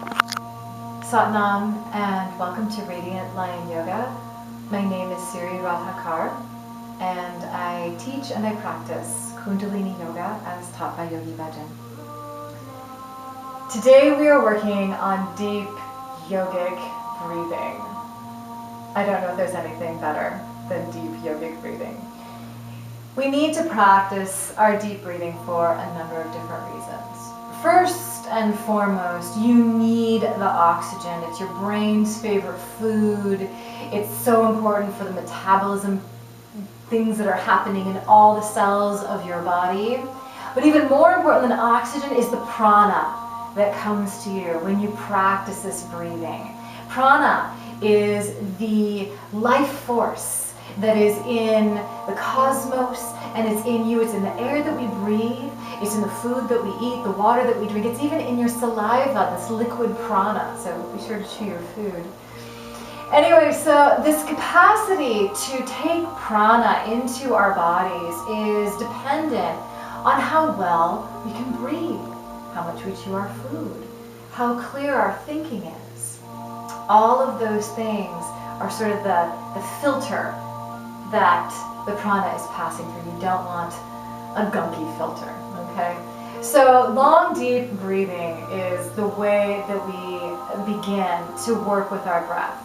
Satnam and welcome to Radiant Lion Yoga. My name is Siri Radhakar and I teach and I practice Kundalini Yoga as taught by Yogi Bhajan. Today we are working on deep yogic breathing. I don't know if there's anything better than deep yogic breathing. We need to practice our deep breathing for a number of different reasons. First and foremost, you need the oxygen. It's your brain's favorite food. It's so important for the metabolism, things that are happening in all the cells of your body. But even more important than oxygen is the prana that comes to you when you practice this breathing. Prana is the life force that is in the cosmos, and it's in you. It's in the air that we breathe, it's in the food that we eat, the water that we drink, it's even in your saliva, this liquid prana, so be sure to chew your food. Anyway, so this capacity to take prana into our bodies is dependent on how well we can breathe, how much we chew our food, how clear our thinking is. All of those things are sort of the filter that the prana is passing through. You don't want a gunky filter, okay? So long, deep breathing is the way that we begin to work with our breath.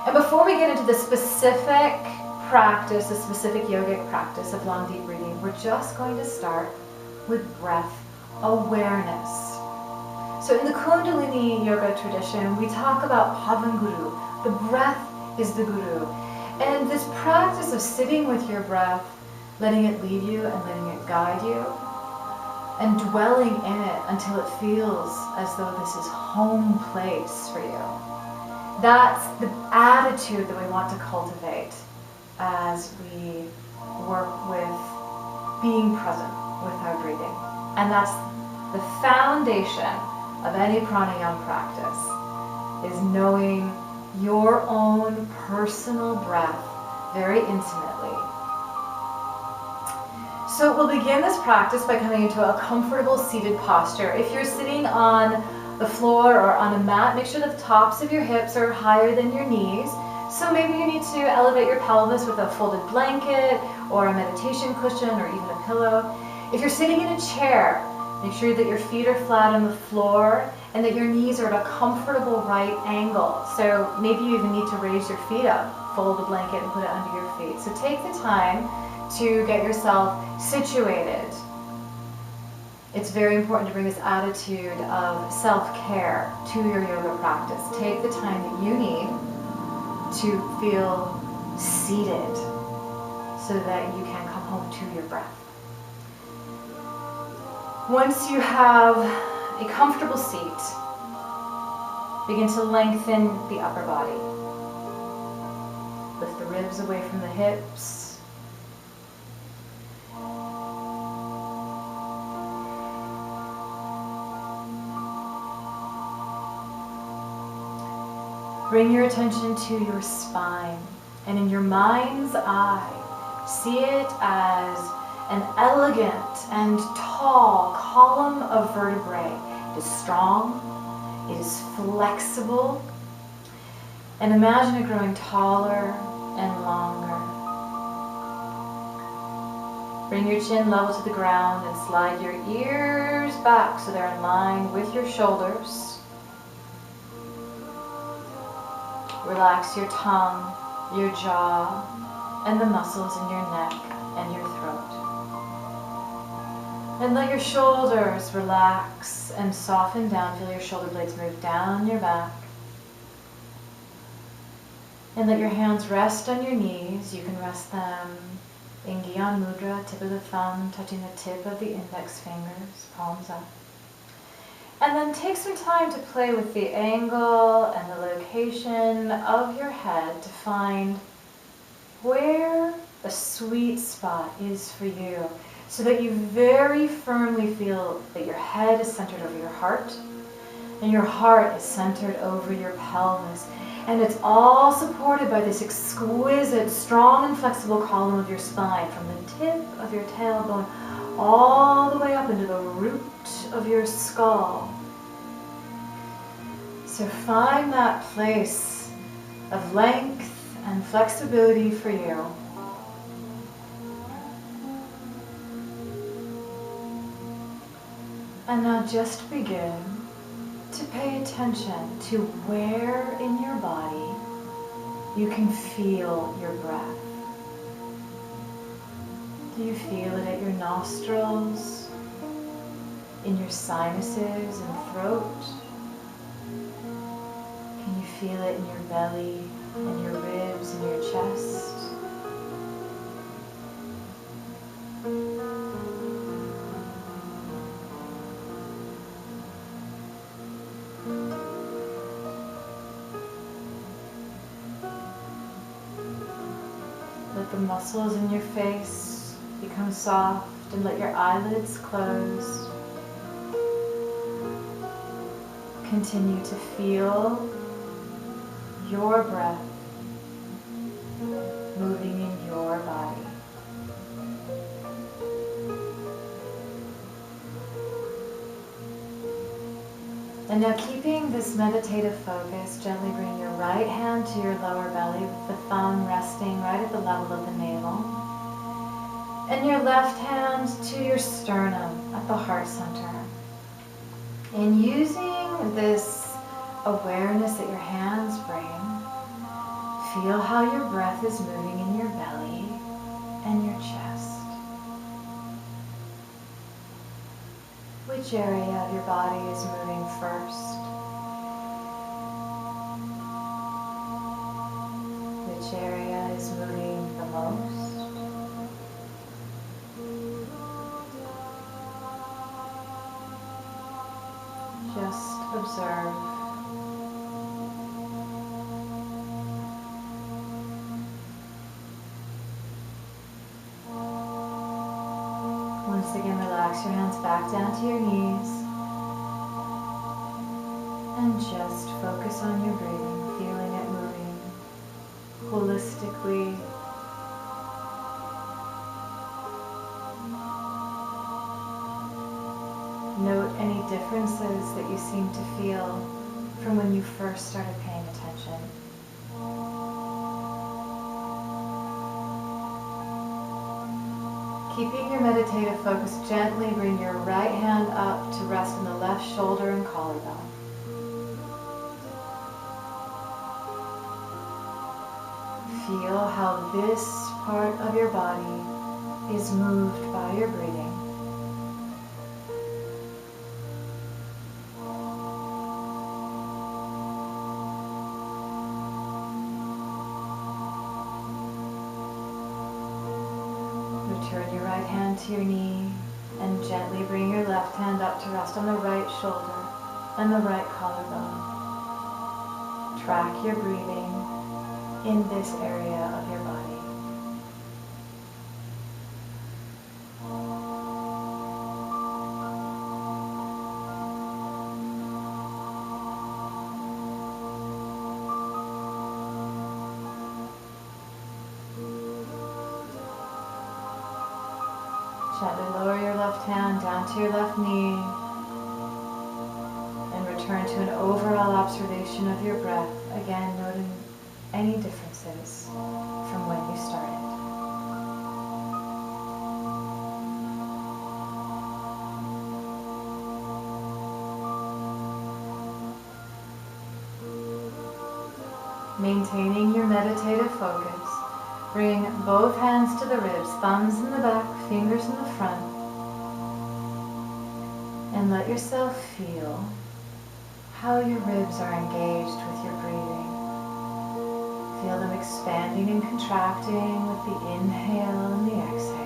And before we get into the specific practice, the specific yogic practice of long, deep breathing, we're just going to start with breath awareness. So in the Kundalini Yoga tradition, we talk about Pavan Guru. The breath is the guru. And this practice of sitting with your breath, letting it lead you and letting it guide you, and dwelling in it until it feels as though this is home place for you. That's the attitude that we want to cultivate as we work with being present with our breathing. And that's the foundation of any pranayama practice, is knowing your own personal breath very intimately. So we'll begin this practice by coming into a comfortable seated posture. If you're sitting on the floor or on a mat, make sure that the tops of your hips are higher than your knees. So maybe you need to elevate your pelvis with a folded blanket or a meditation cushion or even a pillow. If you're sitting in a chair, make sure that your feet are flat on the floor and that your knees are at a comfortable right angle. So maybe you even need to raise your feet up, fold the blanket and put it under your feet. So take the time to get yourself situated. It's very important to bring this attitude of self-care to your yoga practice. Take the time that you need to feel seated so that you can come home to your breath. Once you have a comfortable seat, begin to lengthen the upper body. Lift the ribs away from the hips. Bring your attention to your spine, and in your mind's eye, see it as an elegant and tall column of vertebrae. It is strong, it is flexible, and imagine it growing taller and longer. Bring your chin level to the ground and slide your ears back so they're in line with your shoulders. Relax your tongue, your jaw, and the muscles in your neck and your throat. And let your shoulders relax and soften down. Feel your shoulder blades move down your back. And let your hands rest on your knees. You can rest them in Gyan Mudra, tip of the thumb touching the tip of the index fingers, palms up. And then take some time to play with the angle and the location of your head to find where the sweet spot is for you, so that you very firmly feel that your head is centered over your heart and your heart is centered over your pelvis. And it's all supported by this exquisite, strong and flexible column of your spine, from the tip of your tailbone all the way up into the root of your skull. So find that place of length and flexibility for you. And now just begin to pay attention to where in your body you can feel your breath. Do you feel it at your nostrils, in your sinuses and throat? Can you feel it in your belly, in your ribs, in your chest? Let the muscles in your face become soft and let your eyelids close. Continue to feel your breath moving in your body. And now, keeping this meditative focus, gently bring your right hand to your lower belly with the thumb resting right at the level of the navel, and your left hand to your sternum at the heart center. And using this awareness that your hands bring, feel how your breath is moving in your belly and your chest. Which area of your body is moving first? Which area is moving the most? Just observe. Once again, relax your hands back down to your knees and just focus on your breathing, feeling it moving holistically. Note any differences that you seem to feel from when you first started paying attention. Keeping your meditative focus, gently bring your right hand up to rest on the left shoulder and collarbone. Feel how this part of your body is moved by your breathing. Return your right hand to your knee and gently bring your left hand up to rest on the right shoulder and the right collarbone. Track your breathing in this area of your body. Gently lower your left hand down to your left knee and return to an overall observation of your breath, again noting any differences from when you started. Maintaining your meditative focus, bring both hands to the ribs, thumbs in the back, fingers in the front, and let yourself feel how your ribs are engaged with your breathing. Feel them expanding and contracting with the inhale and the exhale.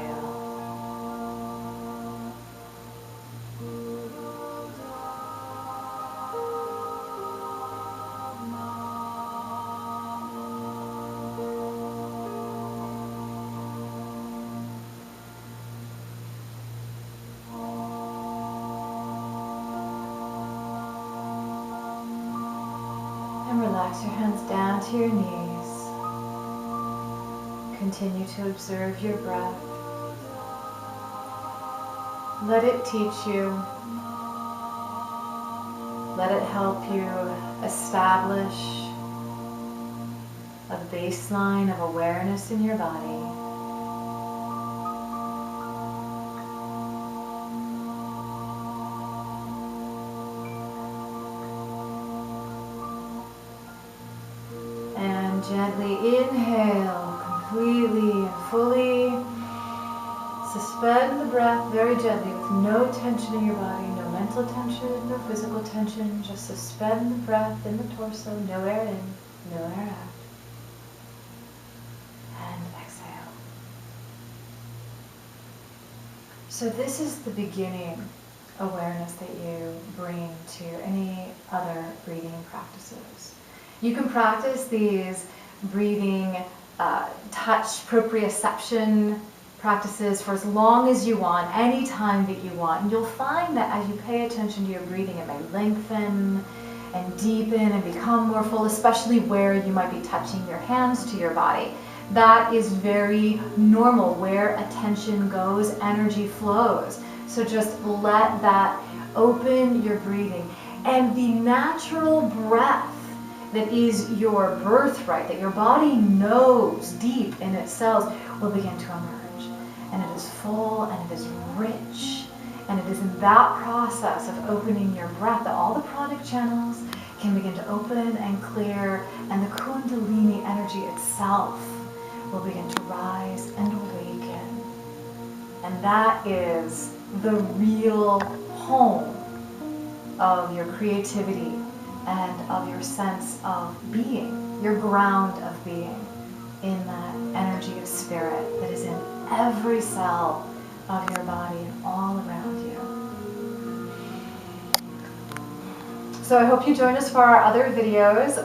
And relax your hands down to your knees. Continue to observe your breath. Let it teach you. Let it help you establish a baseline of awareness in your body. And gently inhale, completely and fully. Suspend the breath very gently with no tension in your body, no mental tension, no physical tension. Just suspend the breath in the torso, no air in, no air out. And exhale. So this is the beginning awareness that you bring to any other breathing practices. You can practice these breathing touch proprioception practices for as long as you want, any time that you want. And you'll find that as you pay attention to your breathing, it may lengthen and deepen and become more full, especially where you might be touching your hands to your body. That is very normal. Where attention goes, energy flows. So just let that open your breathing. And the natural breath that is your birthright, that your body knows deep in its cells, will begin to emerge. And it is full and it is rich. And it is in that process of opening your breath that all the pranic channels can begin to open and clear, and the Kundalini energy itself will begin to rise and awaken. And that is the real home of your creativity and of your sense of being, your ground of being, in that energy of spirit that is in every cell of your body and all around you. So I hope you join us for our other videos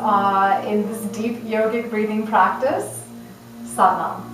in this deep yogic breathing practice. Sat Nam.